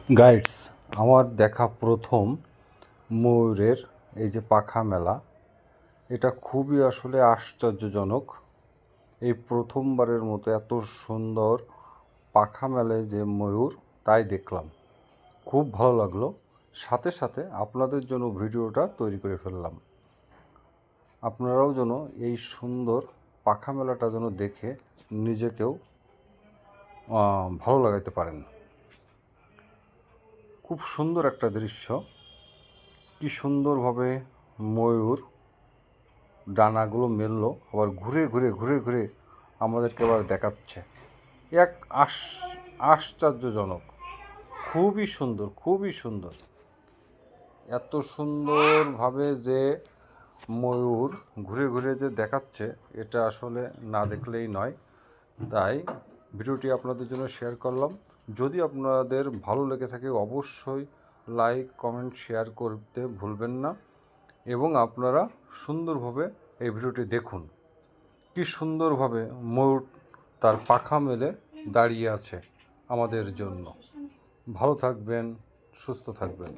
Guides, আমার দেখা প্রথম ময়ূরের এই যে পাখা মেলা, এটা খুবই আসলে আশ্চর্যজনক। এই প্রথমবারের মতো এত সুন্দর পাখা মেলায় যে ময়ূর, তাই দেখলাম, খুব ভালো লাগলো। সাথে সাথে আপনাদের জন্য ভিডিওটা তৈরি করে ফেললাম। আপনারাও যেন এই সুন্দর পাখা মেলাটা যেন দেখে নিজেকেও ভালো লাগাতে পারেন। খুব সুন্দর একটা দৃশ্য। কি সুন্দরভাবে ময়ূর ডানাগুলো মেললো, আবার ঘুরে ঘুরে ঘুরে ঘুরে আমাদেরকে আবার দেখাচ্ছে। এক আশ্চর্যজনক, খুবই সুন্দর, খুবই সুন্দর। এত সুন্দরভাবে যে ময়ূর ঘুরে ঘুরে যে দেখাচ্ছে, এটা আসলে না দেখলেই নয়। তাই ভিডিওটি আপনাদের জন্য শেয়ার করলাম। যদি আপনাদের ভালো লেগে থাকে অবশ্যই লাইক, কমেন্ট, শেয়ার করতে ভুলবেন না। এবং আপনারা সুন্দরভাবে এই ভিডিওটি দেখুন। কি সুন্দরভাবে ময়ূর তার পাখা মেলে দাঁড়িয়ে আছে আমাদের জন্য। ভালো থাকবেন, সুস্থ থাকবেন।